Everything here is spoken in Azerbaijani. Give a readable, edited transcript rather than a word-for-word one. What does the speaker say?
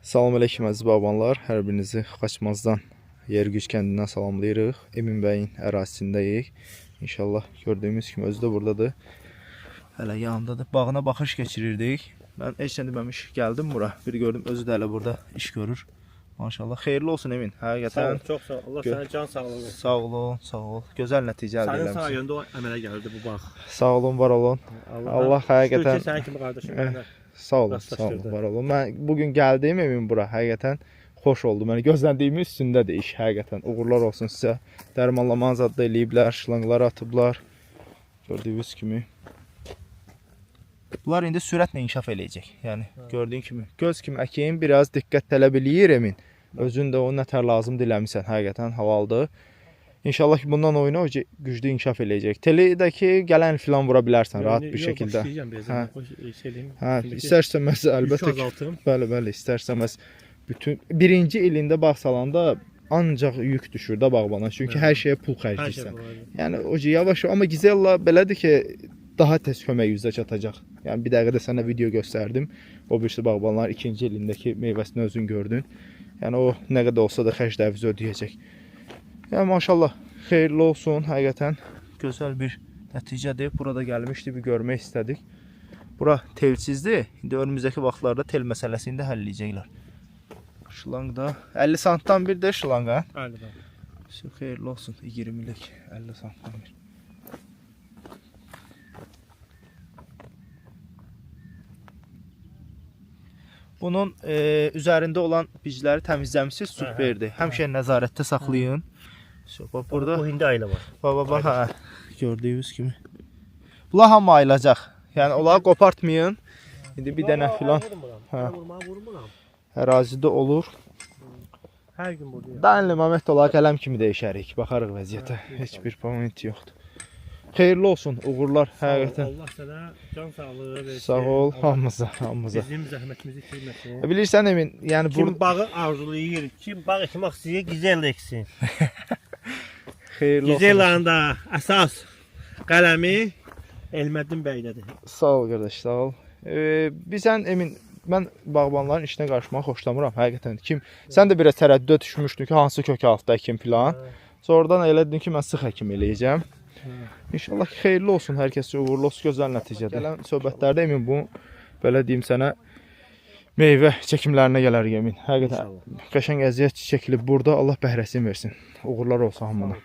Salam aleyküm əziz bağbanlar. Hər birinizi Xaçmazdan Yergüc kəndindən salamlayırıq. Emin bəyin ərazisindəyik. İnşallah gördüyümüz kimi özü də buradadır. Hələ yanındadır. Bağına baxış keçirirdik. Mən heç nə deməmiş gəldim bura. Bir gördüm özü də hələ burada iş görür. Maşallah. Xeyirli olsun Emin. Həqiqətən. Çox sağ ol. Allah sənə can sağlığı versin. Sağ olun, sağ ol. Gözəl nəticə əldə Sənin eləmişsən. sayəndə o əmələ gəldi bu bağ. Sağ olun, var olun. Allah həqiqətən. Sənin kimi qardaşım. Sağ olun, sağ olun, var olun. Mən bugün gəldiyim Emin bura həqiqətən xoş oldu. Mənə gözləndiyimin üstündədir iş həqiqətən. Uğurlar olsun sizə. Dərmanlamanı zad da eləyiblər, şlanqları atıblar. Gördüyünüz kimi. Bunlar indi sürətlə inkişaf eləyəcək. Yəni gördüyün kimi göz kimi əkin biraz diqqət tələb eləyir Emin. Özün də o nətər lazım diləmisən həqiqətən havalıdır. İnşallah ki bundan oyuna o güclü inkişaf eləyəcək. Telidəki gələn filan vura bilərsən rahat bir şəkildə. Hə, istərsəməz əlbəttə ki. Bəli, istərsəməz bütün birinci ilində bağ salanda ancaq yük düşür də bağbana. Çünki hər şeyə pul xərcləyirsən. Yəni o yavaş amma Gizella belədir ki daha tez kömək yüzə çatacaq. Yəni bir dəqiqədə sənə video göstərdim. O birisi bağbanlar ikinci ilindəki meyvəsini özün gördün. Yəni o nə qədər olsa da xərclərimizi ödəyəcək. Yəni maşallah xeyirli olsun, həqiqətən gözəl bir nəticədir. Burada gəlmişdi, bir görmək istədik. Bura telsizdir. İndi önümüzdəki vaxtlarda tel məsələsini də həll edəcəklər. Şlanq da 50 santdan bir də şlanq ha? Bəli. Xeyirli olsun. 20'lik 50 santdan bir. Bunun üzərində olan bicləri təmizləmişsiniz, süperdir. Həmişə nəzarətdə saxlayın. Burada Bu hindi ayla var. Baba, ha, gördüyünüz kimi. Bunlar hamı ayılacaq. Yəni onları qopartmayın. İndi bir dənə filan ərazidə olur. Hər gün buradayım. Dənli Məhəmməd olaraq qələm kimi dəyişərik. Baxarıq vəziyyətə. Heç bir moment yoxdur. Xeyirli olsun, uğurlar həqiqətən. Allah sənə can sağlığı versin. Sağ ol, hamımıza. Bizim zəhmətimizi itirməsin. Bilirsən Emin, yəni kim bağı arzulayır, kim bağ ekmək istəyir, Gizella eksin. Xeyirli olsun. Gizellanın da əsas qələmi Elməddin bəydədir. Sağ ol qardaş, sağ ol. Bizən Emin, mən bağbanların işinə qarışmağı xoşlamıram həqiqətən. Sən də biraz tərəddüdə düşmüşdün ki, hansı kök altda əkim filan. Sonradan elə dedin ki, mən sıx əkim eləyəcəm. İnşallah ki, xeyirli olsun, hər kəs üçün uğurlu olsun, gözəl nəticədir. Gələn söhbətlərdə Emin bu, belə deyim sənə, meyvə çəkimlərinə gələr Emin. Həqiqətən qəşəng əziyyət çəkilib burada, Allah bəhrəsini versin. Uğurlar olsun hamına.